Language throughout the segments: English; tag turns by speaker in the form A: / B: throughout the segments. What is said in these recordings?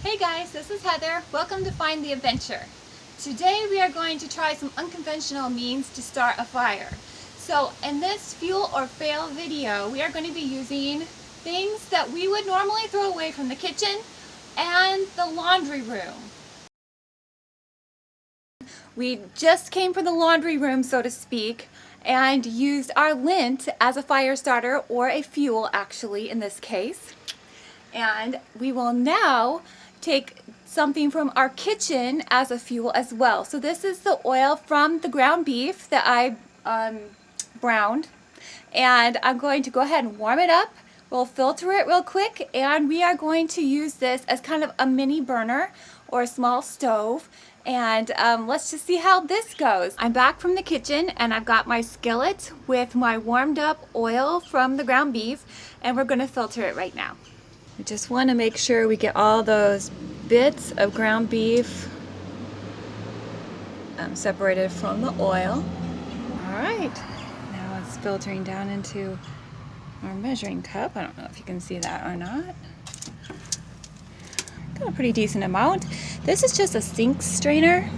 A: Hey guys, this is Heather. Welcome to Find the Adventure. Today we are going to try some unconventional means to start a fire. So in this fuel or fail video, we are going to be using things that we would normally throw away from the kitchen and the laundry room. We just came from the laundry room, so to speak, and used our lint as a fire starter, or a fuel actually in this case. And we will now take something from our kitchen as a fuel as well. So this is the oil from the ground beef that I browned, and I'm going to go ahead and warm it up. We'll filter it real quick, and we are going to use this as kind of a mini burner or a small stove. And let's just see how this goes. I'm back from the kitchen, and I've got my skillet with my warmed up oil from the ground beef, and we're going to filter it right now. We just want to make sure we get all those bits of ground beef separated from the oil. All right, now it's filtering down into our measuring cup. I don't know if you can see that or not. Got a pretty decent amount. This is just a sink strainer,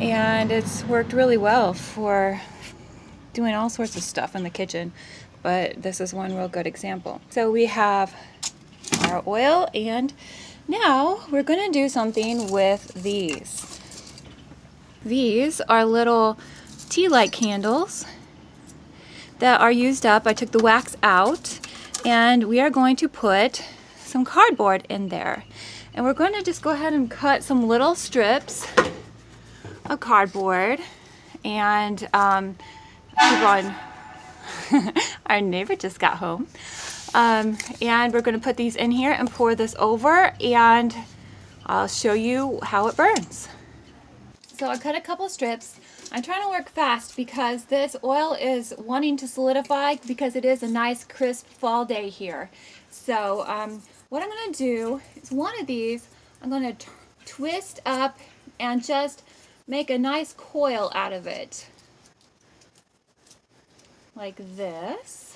A: and it's worked really well for doing all sorts of stuff in the kitchen, but this is one real good example. So we have our oil, and now we're going to do something with these. These are little tea light candles that are used up. I took the wax out, and we are going to put some cardboard in there, and we're going to just go ahead and cut some little strips of cardboard. And keep on our neighbor just got home. And we're going to put these in here and pour this over, and I'll show you how it burns. So I cut a couple strips. I'm trying to work fast because this oil is wanting to solidify because it is a nice crisp fall day here. So what I'm going to do is one of these I'm going to twist up and just make a nice coil out of it. Like this.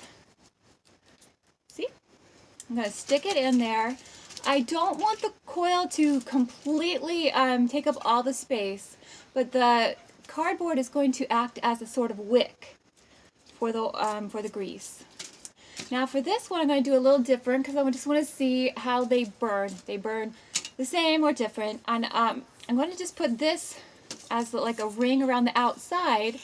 A: I'm going to stick it in there. I don't want the coil to completely take up all the space, but the cardboard is going to act as a sort of wick for the grease. Now for this one, I'm going to do a little different because I just want to see how they burn. They burn the same or different, and I'm going to just put this as like a ring around the outside,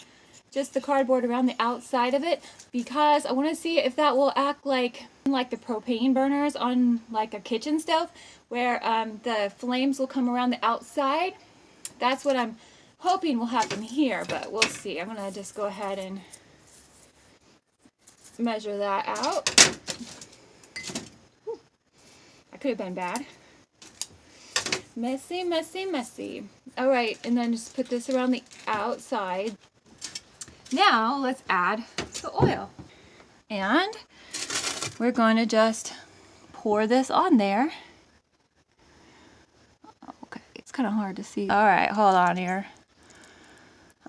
A: just the cardboard around the outside of it, because I want to see if that will act like the propane burners on like a kitchen stove, where the flames will come around the outside. That's what I'm hoping will happen here, but we'll see. I'm gonna just go ahead and measure that out. Whew. That could have been bad. Messy, messy, messy. All right, and then just put this around the outside. Now let's add the oil, and we're going to just pour this on there. Okay, it's kind of hard to see. All right, hold on here.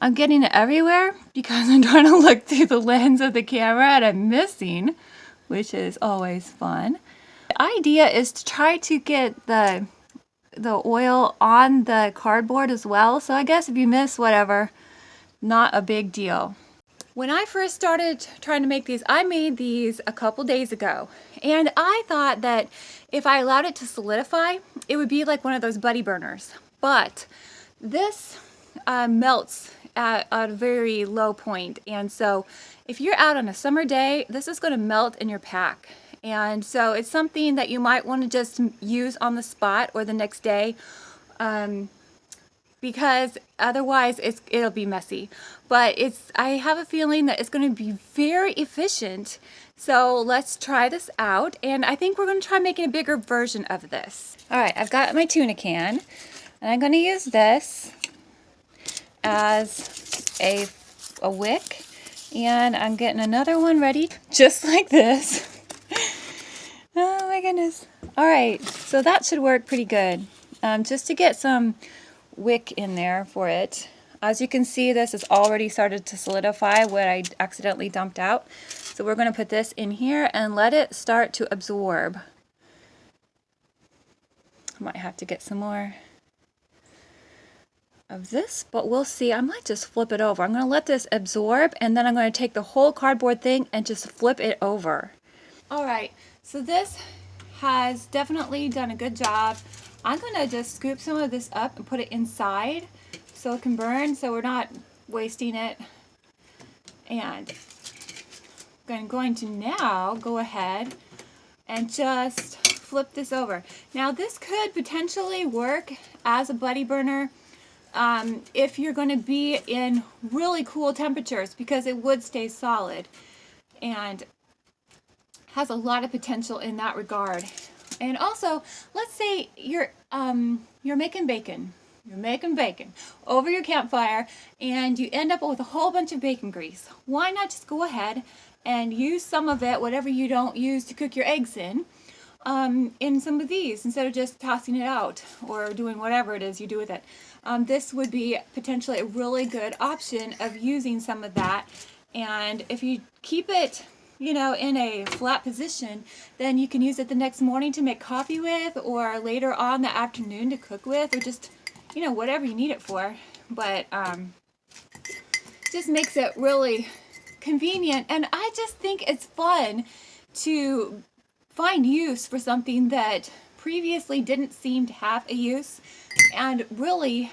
A: I'm getting it everywhere because I'm trying to look through the lens of the camera, and I'm missing, which is always fun. The idea is to try to get the oil on the cardboard as well. So I guess if you miss whatever, not a big deal. When I first started trying to make these, I made these a couple days ago, and I thought that if I allowed it to solidify, it would be like one of those buddy burners. But this melts at a very low point, and so if you're out on a summer day, this is going to melt in your pack. And so it's something that you might want to just use on the spot or the next day, because otherwise it'll be messy. But I have a feeling that it's going to be very efficient. So let's try this out, and I think we're going to try making a bigger version of this. All right, I've got my tuna can, and I'm going to use this as a wick, and I'm getting another one ready just like this. Oh my goodness. All right, so that should work pretty good. Just to get some wick in there for it. As you can see, this has already started to solidify what I accidentally dumped out. So we're going to put this in here and let it start to absorb. I might have to get some more of this, but we'll see. I might just flip it over. I'm going to let this absorb, and then I'm going to take the whole cardboard thing and just flip it over. Alright, so this has definitely done a good job. I'm going to just scoop some of this up and put it inside so it can burn, so we're not wasting it. And I'm going to now go ahead and just flip this over. Now this could potentially work as a buddy burner if you're going to be in really cool temperatures, because it would stay solid and has a lot of potential in that regard. And also, let's say you're making bacon. You're making bacon over your campfire and you end up with a whole bunch of bacon grease. Why not just go ahead and use some of it, whatever you don't use to cook your eggs in some of these, instead of just tossing it out or doing whatever it is you do with it. This would be potentially a really good option of using some of that. And if you keep it, you know, in a flat position, then you can use it the next morning to make coffee with, or later on the afternoon to cook with, or just, you know, whatever you need it for. But just makes it really convenient, and I just think it's fun to find use for something that previously didn't seem to have a use, and really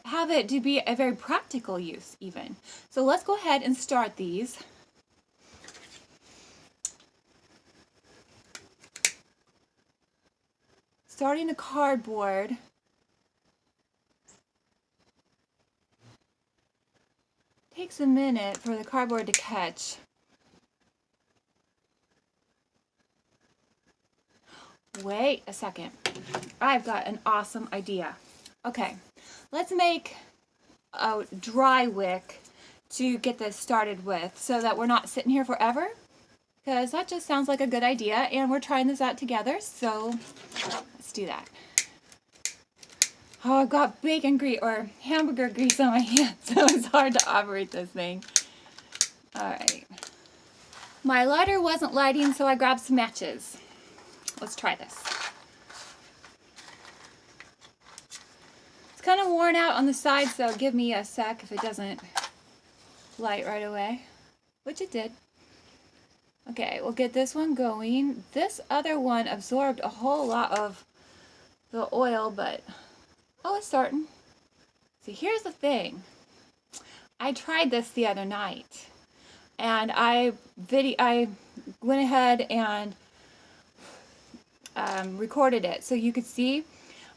A: have it to be a very practical use even. So let's go ahead and start these. Starting the cardboard. Takes a minute for the cardboard to catch. Wait a second. I've got an awesome idea. Okay, let's make a dry wick to get this started with, so that we're not sitting here forever, because that just sounds like a good idea, and we're trying this out together, so let's do that. Oh, I've got bacon grease or hamburger grease on my hands, so it's hard to operate this thing. Alright. My lighter wasn't lighting, so I grabbed some matches. Let's try this. It's kind of worn out on the side, so give me a sec if it doesn't light right away, which it did. Okay, we'll get this one going. This other one absorbed a whole lot of the oil, but oh, it's starting. See, here's the thing. I tried this the other night, and I went ahead and recorded it so you could see,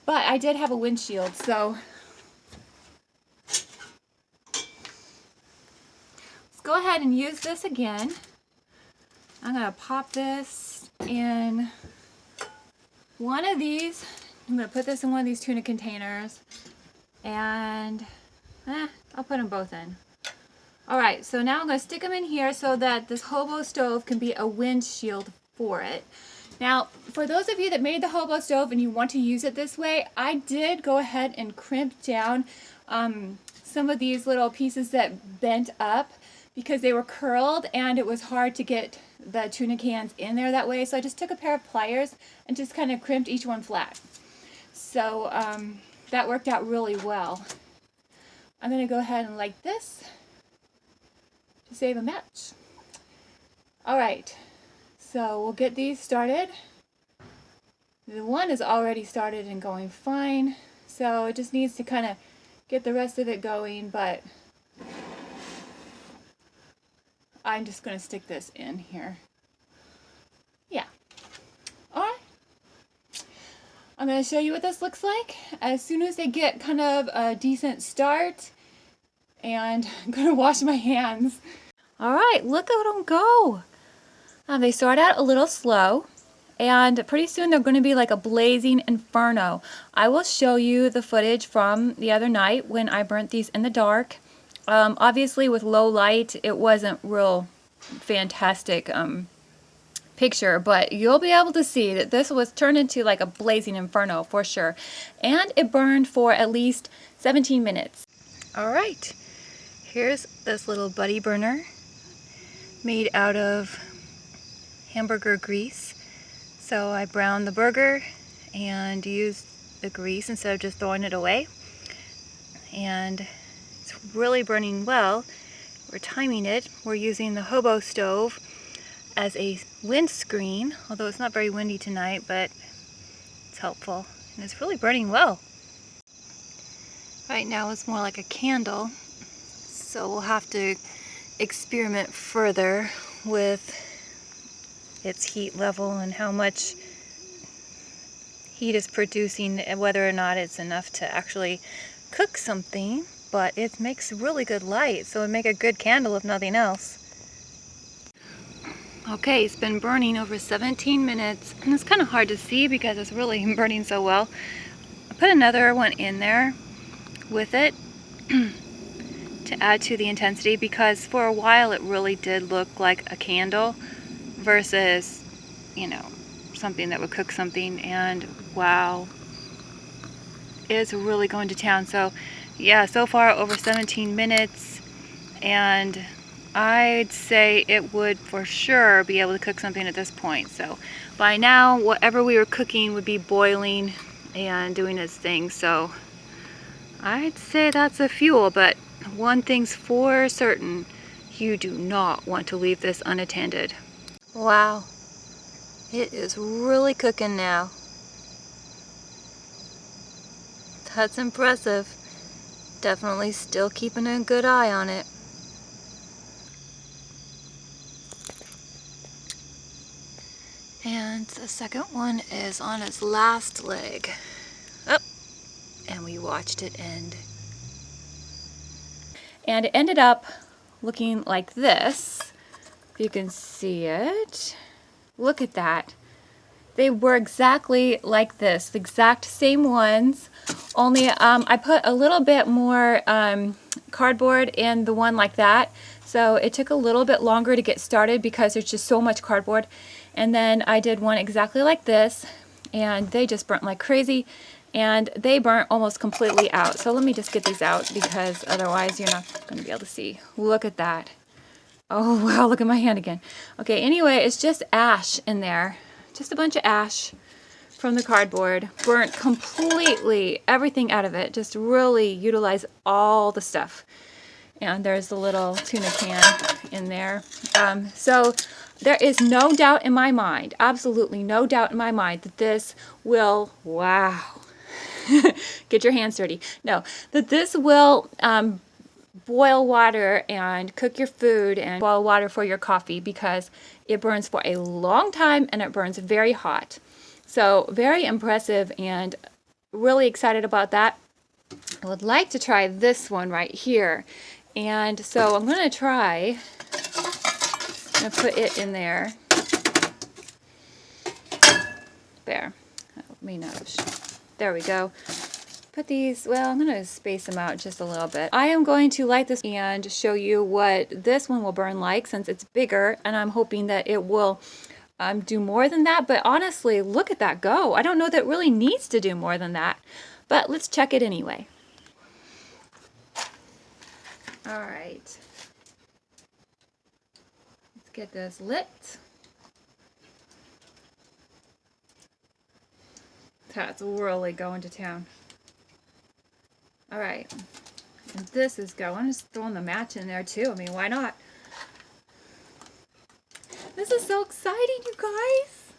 A: but I did have a windshield, so let's go ahead and use this again. I'm going to pop this in one of these. I'm going to put this in one of these tuna containers, and I'll put them both in. Alright, so now I'm going to stick them in here so that this hobo stove can be a windshield for it. Now, for those of you that made the hobo stove and you want to use it this way, I did go ahead and crimp down some of these little pieces that bent up because they were curled and it was hard to get the tuna cans in there that way. So I just took a pair of pliers and just kind of crimped each one flat. So that worked out really well. I'm going to go ahead and light this to save a match. Alright, so we'll get these started. The one is already started and going fine, so it just needs to kind of get the rest of it going, but I'm just going to stick this in here. Yeah. Alright. I'm going to show you what this looks like as soon as they get kind of a decent start, and I'm going to wash my hands. Alright, look at them go. They start out a little slow, and pretty soon they're going to be like a blazing inferno. I will show you the footage from the other night when I burnt these in the dark. Obviously with low light it wasn't real fantastic picture, but you'll be able to see that this was turned into like a blazing inferno for sure. And it burned for at least 17 minutes. Alright, here's this little buddy burner made out of hamburger grease. So I browned the burger and used the grease instead of just throwing it away. And it's really burning well. We're timing it. We're using the hobo stove as a windscreen, although it's not very windy tonight, but it's helpful. And it's really burning well. Right now it's more like a candle, so we'll have to experiment further with its heat level and how much heat is producing, whether or not it's enough to actually cook something. But it makes really good light, so it would make a good candle if nothing else. Okay, it's been burning over 17 minutes, and it's kind of hard to see because it's really burning so well. I put another one in there with it to add to the intensity, because for a while it really did look like a candle versus, you know, something that would cook something. And wow, it's really going to town. So yeah, so far over 17 minutes, and I'd say it would for sure be able to cook something at this point. So by now, whatever we were cooking would be boiling and doing its thing. So I'd say that's a fuel, but one thing's for certain, you do not want to leave this unattended. Wow, it is really cooking now. That's impressive. Definitely still keeping a good eye on it. And the second one is on its last leg. Oh, and we watched it end. And it ended up looking like this. If you can see it. Look at that. They were exactly like this, the exact same ones, only I put a little bit more cardboard in the one like that, so it took a little bit longer to get started because there's just so much cardboard. And then I did one exactly like this, and they just burnt like crazy, and they burnt almost completely out. So let me just get these out, because otherwise you're not going to be able to see. Look at that. Oh wow, look at my hand again. Okay, anyway, it's just ash in there. Just a bunch of ash from the cardboard. Burnt completely everything out of it. Just really utilize all the stuff. And there's the little tuna can in there. So there is no doubt in my mind, absolutely no doubt in my mind, that this will, wow, get your hands dirty. No, that this will boil water and cook your food and boil water for your coffee, because it burns for a long time and it burns very hot. So very impressive, and really excited about that. I would like to try this one right here. And so I'm going to try, I'm going to put it in there. There. May not have. There we go. Put these, well, I'm going to space them out just a little bit. I am going to light this and show you what this one will burn like, since it's bigger, and I'm hoping that it will do more than that. But honestly, look at that go. I don't know that it really needs to do more than that, but let's check it anyway. All right. Let's get this lit. That's really going to town. All right, and this is going. I'm just throwing the match in there too. I mean, why not? This is so exciting, you guys.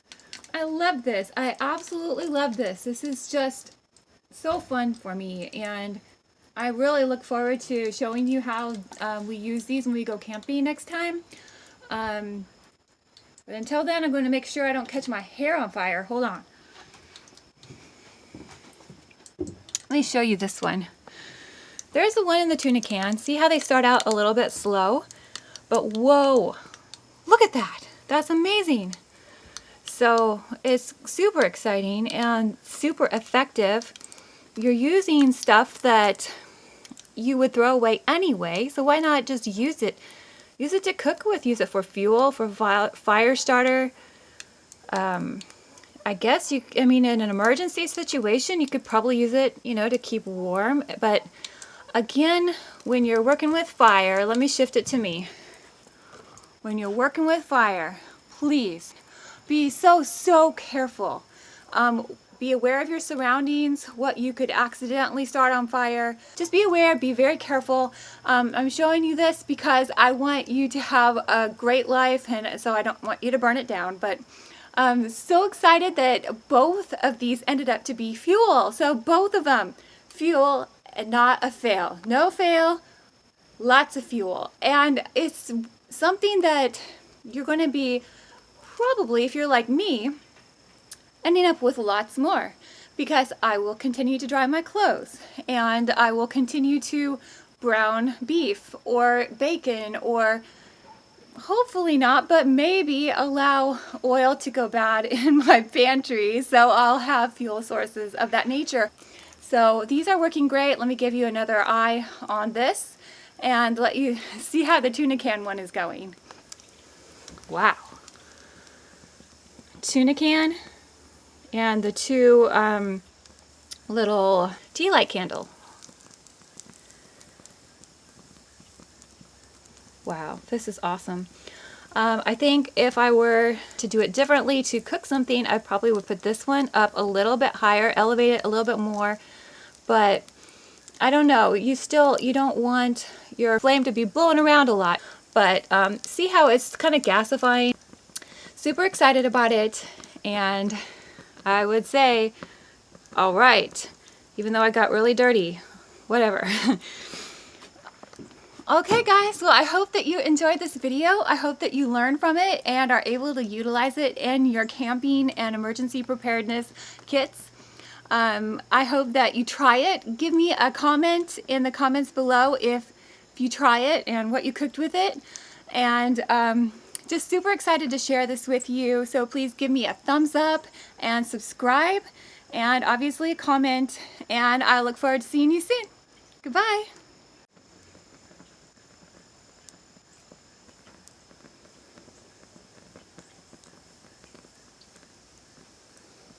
A: I love this. I absolutely love this. This is just so fun for me, and I really look forward to showing you how we use these when we go camping next time. But until then, I'm going to make sure I don't catch my hair on fire. Hold on. Let me show you this one. There's the one in the tuna can. See how they start out a little bit slow? But whoa, look at that. That's amazing. So it's super exciting and super effective. You're using stuff that you would throw away anyway, so why not just use it? Use it to cook with, use it for fuel, for fire starter. I guess I mean, in an emergency situation, you could probably use it, you know, to keep warm. But again, when you're working with fire, let me shift it to me. When you're working with fire, please be so careful. Be aware of your surroundings, what you could accidentally start on fire. Just be aware, be very careful. I'm showing you this because I want you to have a great life, and so I don't want you to burn it down. But I'm so excited that both of these ended up to be fuel. So both of them, fuel and not a fail. No fail, lots of fuel. And it's something that you're going to be probably, if you're like me, ending up with lots more, because I will continue to dry my clothes, and I will continue to brown beef or bacon, or hopefully not, but maybe allow oil to go bad in my pantry, so I'll have fuel sources of that nature. So these are working great. Let me give you another eye on this and let you see how the tuna can one is going. Wow. Tuna can and the two little tea light candle. Wow, this is awesome. I think if I were to do it differently to cook something, I probably would put this one up a little bit higher, elevate it a little bit more, but I don't know, you don't want your flame to be blowing around a lot, but see how it's kind of gasifying. Super excited about it, and I would say, all right, even though I got really dirty, whatever. Okay guys, well I hope that you enjoyed this video. I hope that you learned from it and are able to utilize it in your camping and emergency preparedness kits. I hope that you try it. Give me a comment in the comments below if you try it and what you cooked with it. And just super excited to share this with you. So please give me a thumbs up and subscribe, and obviously comment, and I look forward to seeing you soon. Goodbye.